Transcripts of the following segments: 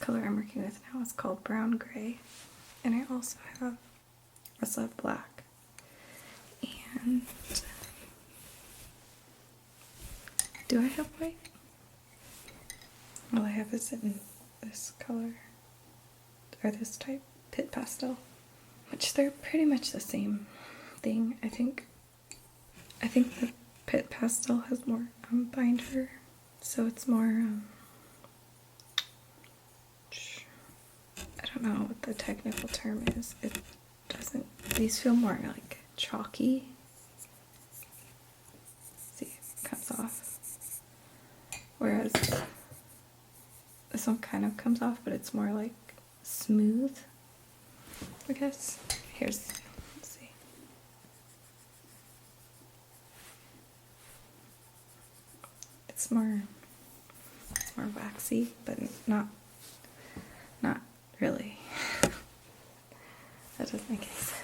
color I'm working with now is called Brown Gray, and I also have black. And do I have white? All I have is in this color, or this type, Pitt Pastel, which they're pretty much the same thing. I think the Pitt Pastel has more binder, so it's more, I don't know what the technical term is. It doesn't, these feel more like chalky. See, it comes off. Whereas this one kind of comes off, but it's more like smooth, I guess. Let's see. It's more waxy, but not really. That doesn't make any sense.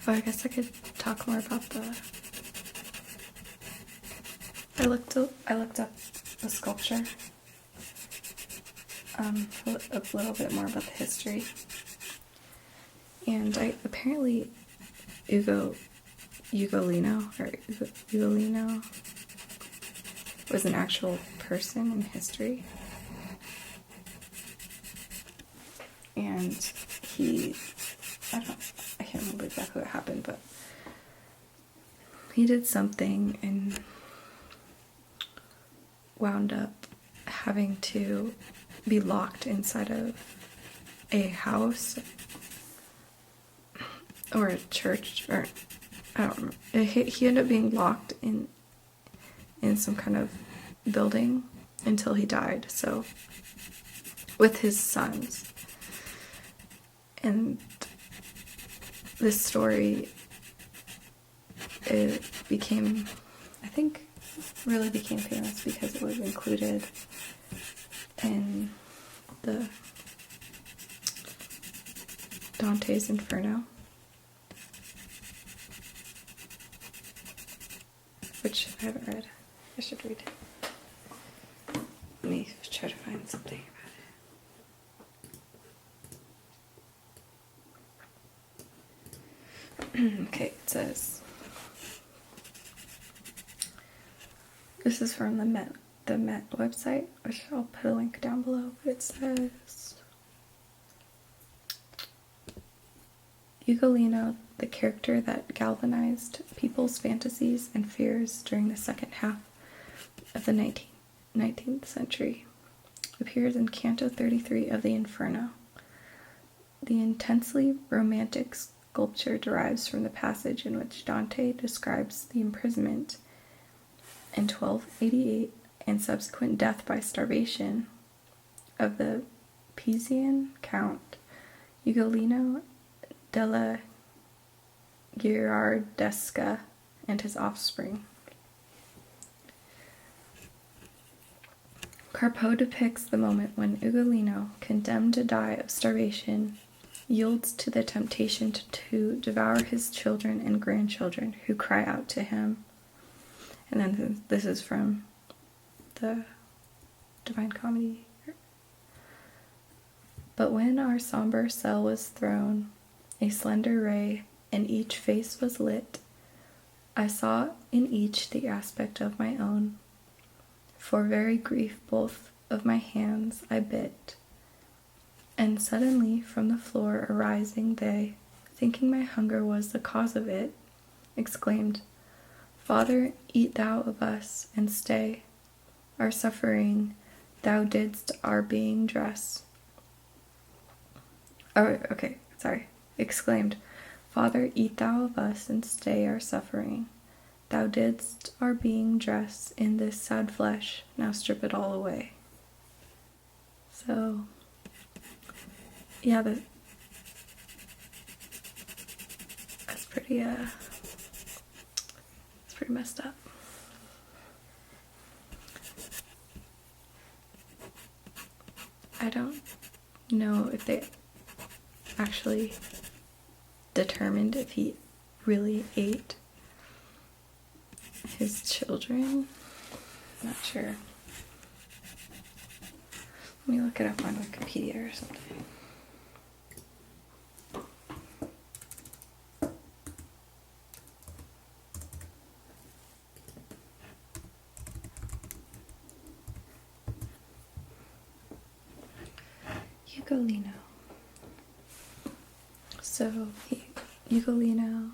But I guess I could talk more about I looked up the sculpture, a little bit more about the history, and apparently Ugolino was an actual person in history, and I can't remember exactly what happened, but he did something and wound up having to be locked inside of a house or a church, or I don't remember. He ended up being locked in some kind of building until he died, so with his sons. And this story, it became, I think, really became famous because it was included in the Dante's Inferno, which I haven't read. I should read it. Let me try to find something about it. Okay, it says, this is from the Met website, which I'll put a link down below, but it says, Ugolino, the character that galvanized people's fantasies and fears during the second half of the 19th century, appears in Canto 33 of the Inferno. The intensely romantic sculpture derives from the passage in which Dante describes the imprisonment in 1288 and subsequent death by starvation of the Pisan Count Ugolino della Girardesca and his offspring. Carpeaux depicts the moment when Ugolino, condemned to die of starvation, yields to the temptation to devour his children and grandchildren who cry out to him. And then this is from the Divine Comedy. But when our somber cell was thrown, a slender ray, and each face was lit, I saw in each the aspect of my own. For very grief both of my hands I bit, and suddenly from the floor arising they, thinking my hunger was the cause of it, exclaimed, Father, eat thou of us, and stay. our suffering, thou didst our being dress. Oh, okay, sorry. Exclaimed, Father, eat thou of us and stay our suffering. Thou didst our being dress in this sad flesh, now strip it all away. So, yeah, that's pretty, it's pretty messed up. I don't know if they actually determined if he really ate his children. I'm not sure. Let me look it up on Wikipedia or something. Ugolino. So, Ugolino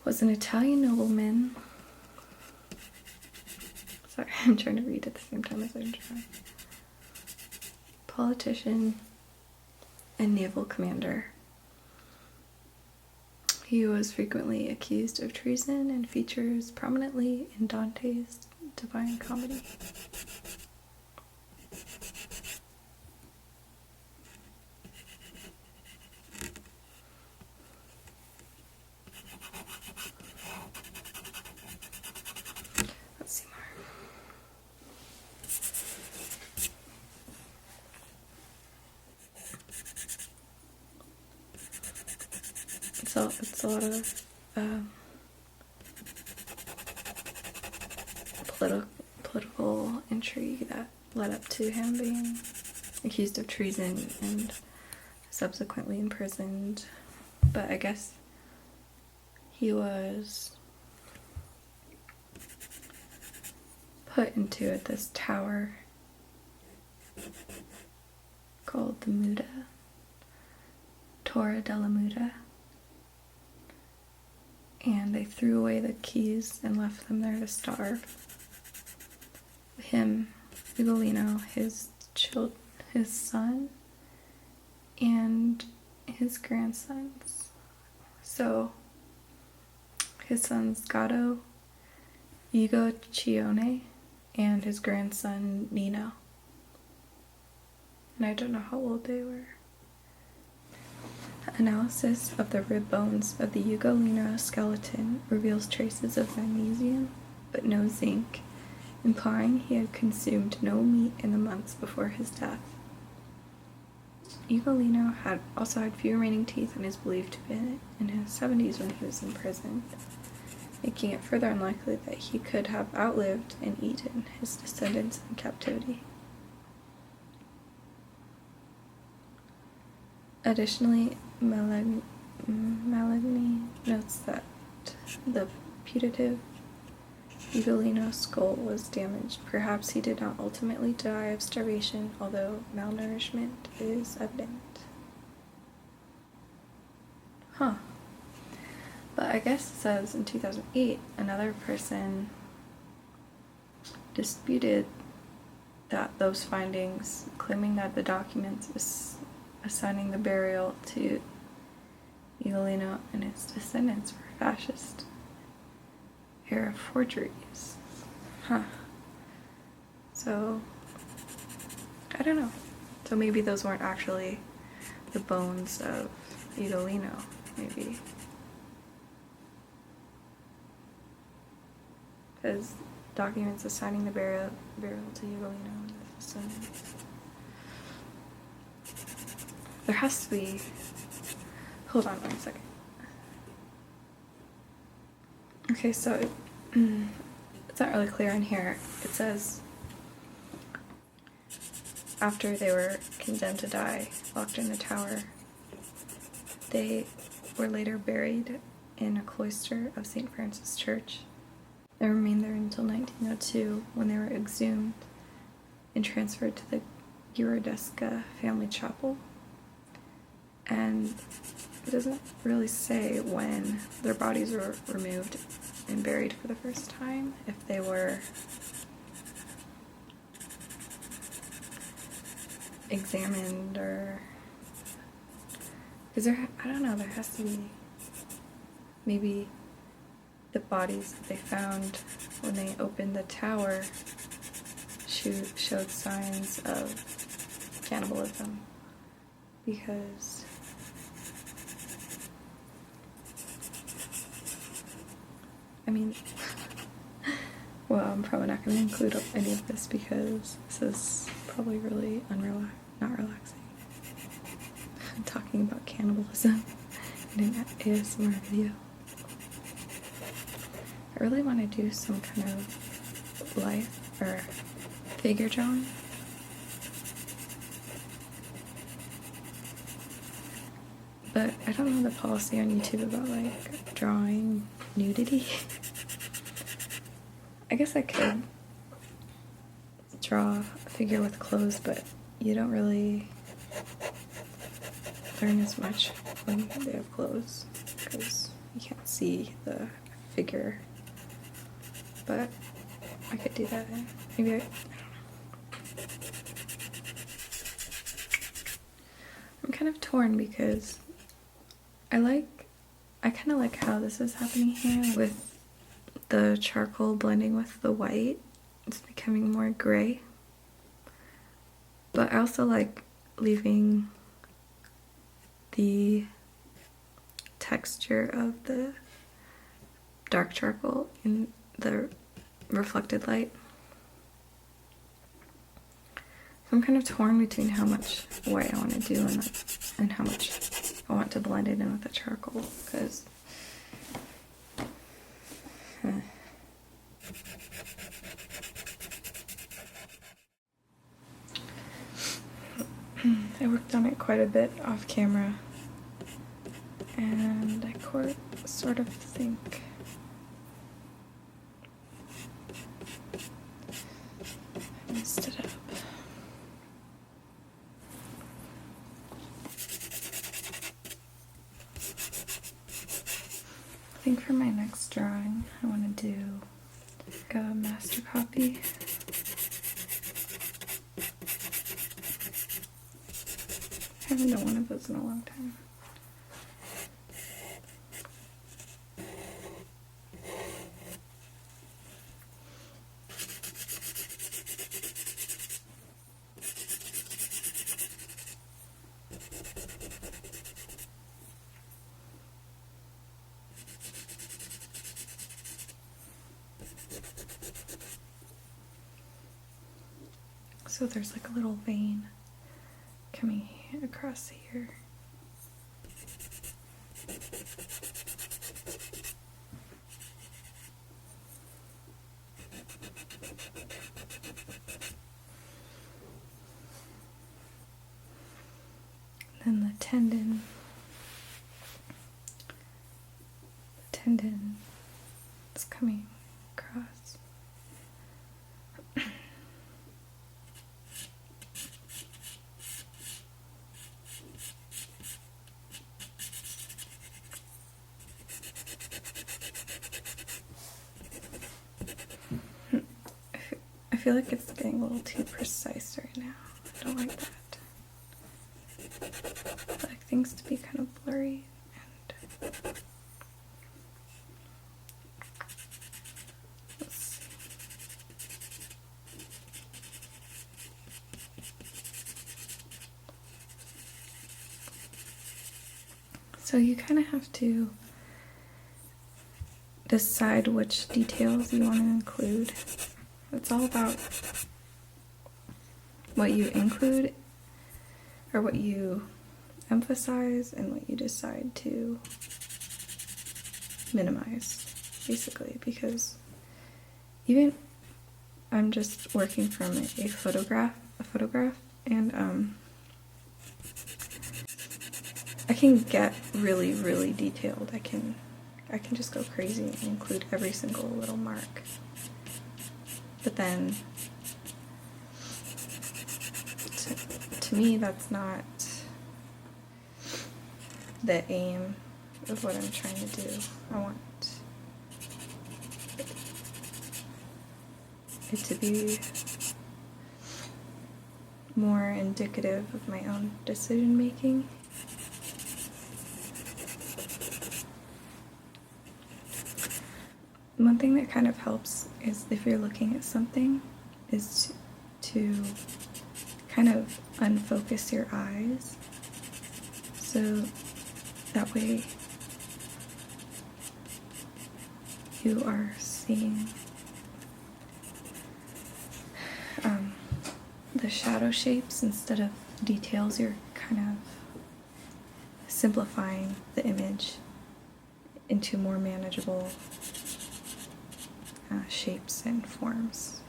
was an Italian nobleman. Sorry, I'm trying to read at the same time as I'm trying. Politician and naval commander. He was frequently accused of treason and features prominently in Dante's Divine Comedy. Let's see more. It's a lot of political intrigue that led up to him being accused of treason and subsequently imprisoned. But I guess he was put into this tower called the Muda, Torre della Muda, and they threw away the keys and left them there to starve. Him, Ugolino, his son, and his grandsons. So, his sons Gatto, Ugolino, and his grandson Nino. And I don't know how old they were. Analysis of the rib bones of the Ugolino skeleton reveals traces of magnesium, but no zinc, implying he had consumed no meat in the months before his death. Ugolino also had few remaining teeth and is believed to have been in his 70s when he was in prison, making it further unlikely that he could have outlived and eaten his descendants in captivity. Additionally, Malagny notes that the putative Ugolino skull was damaged. Perhaps he did not ultimately die of starvation, although malnourishment is evident. Huh. But I guess it says in 2008, another person disputed those findings, claiming that the documents assigning the burial to Ugolino and its descendants were fascist era forgeries. Huh. So, I don't know. So maybe those weren't actually the bones of Ugolino, maybe. Because documents assigning the burial to Ugolino and the descendants. There has to be. Hold on 1 second. Okay, so it's not really clear in here. It says after they were condemned to die, locked in the tower, they were later buried in a cloister of St. Francis Church. They remained there until 1902, when they were exhumed and transferred to the Girodesca family chapel. And it doesn't really say when their bodies were removed and buried for the first time, if they were examined, or because I don't know, there has to be maybe the bodies that they found when they opened the tower showed signs of cannibalism, because I mean, well, I'm probably not going to include any of this because this is probably really not relaxing. I'm talking about cannibalism in an ASMR video. I really want to do some kind of life or figure drawing. But I don't know the policy on YouTube about like drawing nudity. I guess I could draw a figure with clothes, but you don't really learn as much when they have clothes because you can't see the figure. But I could do that. Maybe I don't know. I'm kind of torn because I kind of like how this is happening here with the charcoal blending with the white. It's becoming more gray. But I also like leaving the texture of the dark charcoal in the reflected light. So I'm kind of torn between how much white I want to do and how much I want to blend it in with the charcoal, because I worked on it quite a bit off camera, and I sort of think I messed it up. I think for my next drawing, I want to do like a master copy. I haven't done one of those in a long time. So there's like a little vein coming across here. Then the tendon is coming across. I feel like it's getting a little too precise right now. I don't like that. I like things to be kind of blurry and let's see. So you kind of have to decide which details you want to include. It's all about what you include or what you emphasize and what you decide to minimize, basically, because even I'm just working from a photograph, and I can get really, really detailed. I can just go crazy and include every single little mark. But then, to me, that's not the aim of what I'm trying to do. I want it to be more indicative of my own decision making. One thing that kind of helps is if you're looking at something is to kind of unfocus your eyes, so that way you are seeing the shadow shapes instead of details. You're kind of simplifying the image into more manageable shapes and forms.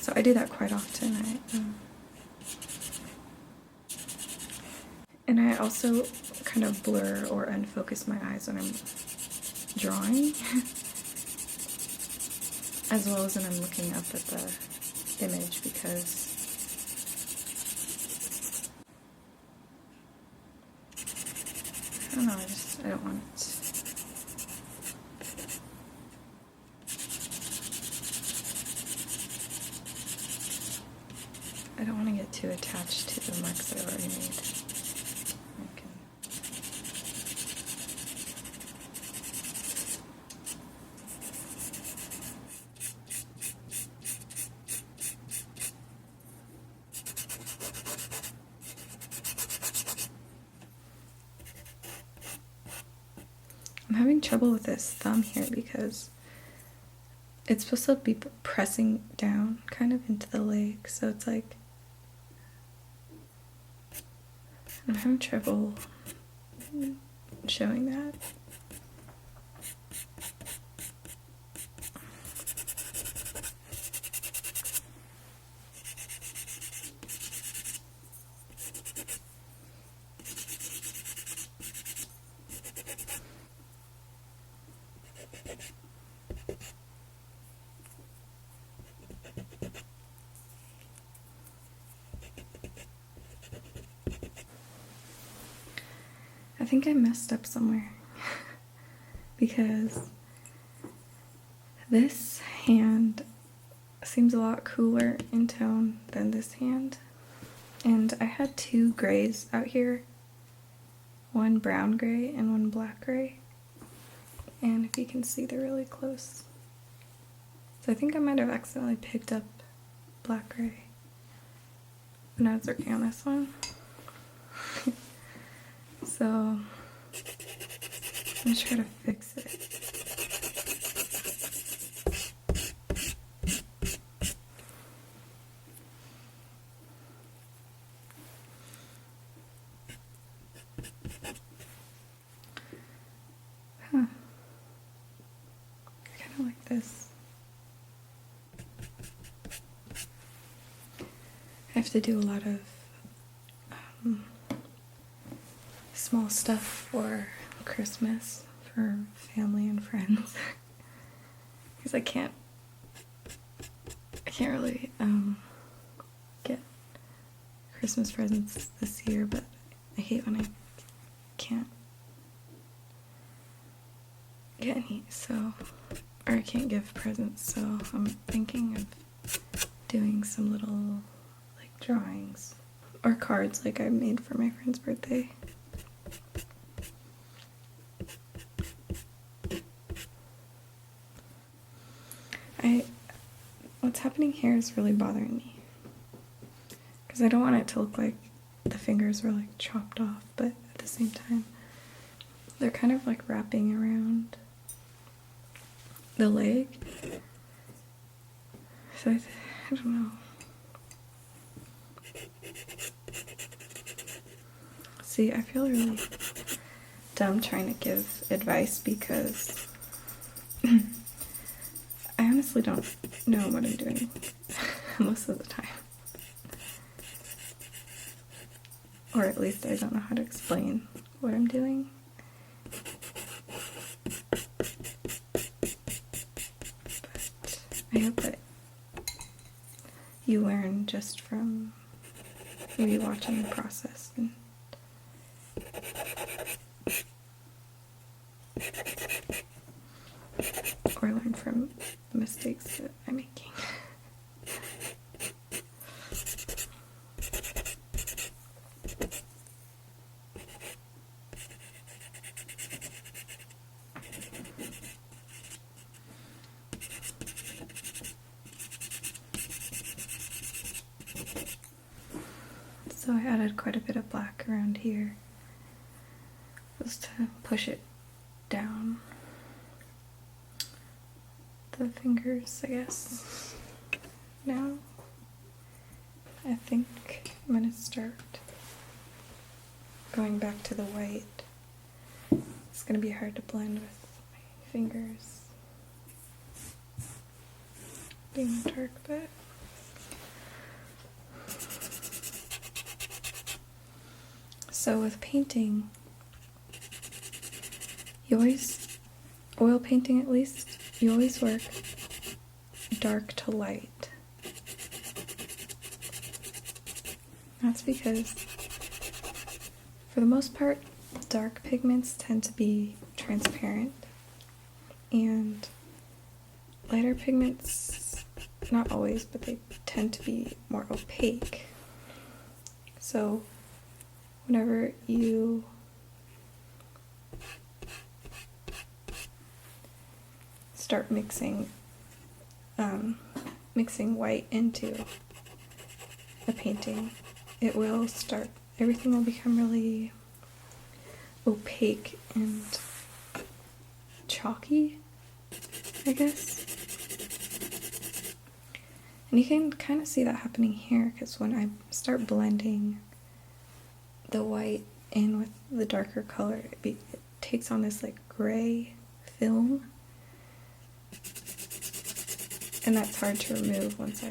So I do that quite often. And I also kind of blur or unfocus my eyes when I'm drawing, as well as when I'm looking up at the image, because I don't know, I don't want to get too attached to the marks that I've already made. I'm having trouble with this thumb here because it's supposed to be pressing down kind of into the leg, so it's like I'm having trouble showing that. I think I messed up somewhere because this hand seems a lot cooler in tone than this hand. And I had two grays out here, one brown gray and one black gray. And if you can see, they're really close. So I think I might have accidentally picked up black gray when I was working on this one. So I'm gonna try to fix it. Huh. I kind of like this. I have to do a lot of small stuff for Christmas for family and friends because I can't really get Christmas presents this year, but I hate when I can't get any, or I can't give presents, so I'm thinking of doing some little like drawings or cards like I made for my friend's birthday. What's happening here is really bothering me because I don't want it to look like the fingers were like chopped off, but at the same time they're kind of like wrapping around the leg, so I don't know. See, I feel really dumb trying to give advice because I honestly don't know what I'm doing most of the time. Or at least I don't know how to explain what I'm doing. But I hope that you learn just from maybe watching the process and or learn from the mistakes that I'm making. So I added quite a bit of black around here, just to push it down the fingers, I guess. Now I think I'm gonna start going back to the white. It's gonna be hard to blend with my fingers being dark, but so with painting, you always, oil painting at least, you always work dark to light. That's because, for the most part, dark pigments tend to be transparent, and lighter pigments, not always, but they tend to be more opaque. So whenever you start mixing white into a painting, everything will become really opaque and chalky, I guess. And you can kind of see that happening here, because when I start blending the white in with the darker color, it takes on this like gray film, and that's hard to remove once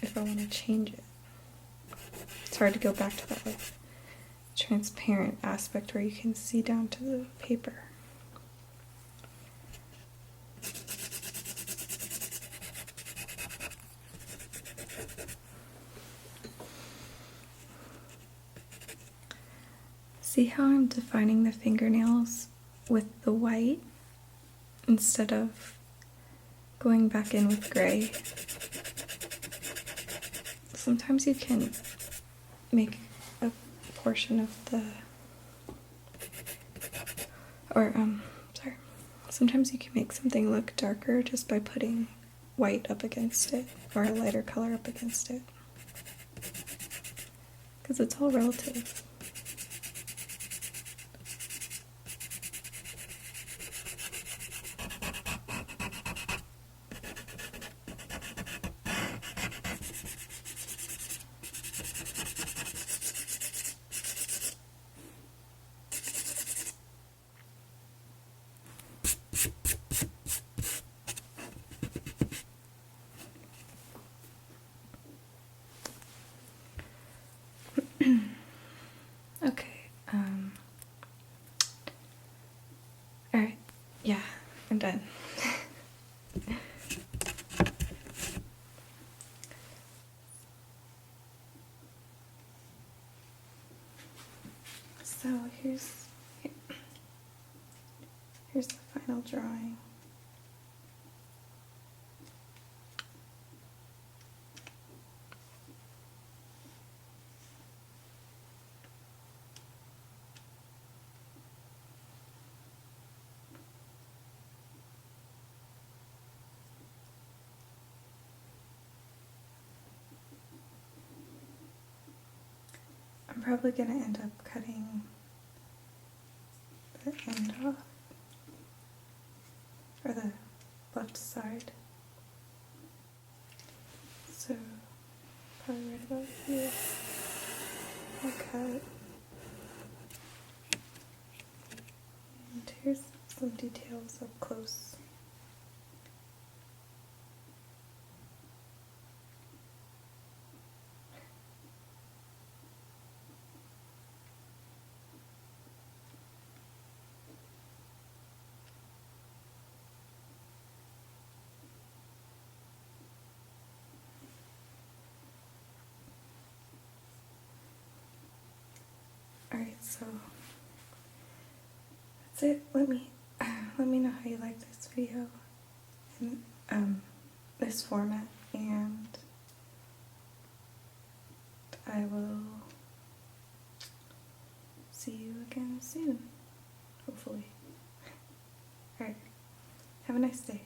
if I want to change it. It's hard to go back to that like transparent aspect where you can see down to the paper. See how I'm defining the fingernails with the white instead of going back in with gray? Sometimes you can make a portion of the, sometimes you can make something look darker just by putting white up against it, or a lighter color up against it, because it's all relative. Okay, alright, yeah, I'm done. So here's the final drawing. I'm probably going to end up cutting the end off, or the left side. So probably right about here I'll cut. And here's some details up close. Alright, so that's it. Let me know how you like this video in this format, and I will see you again soon, hopefully. Alright, have a nice day.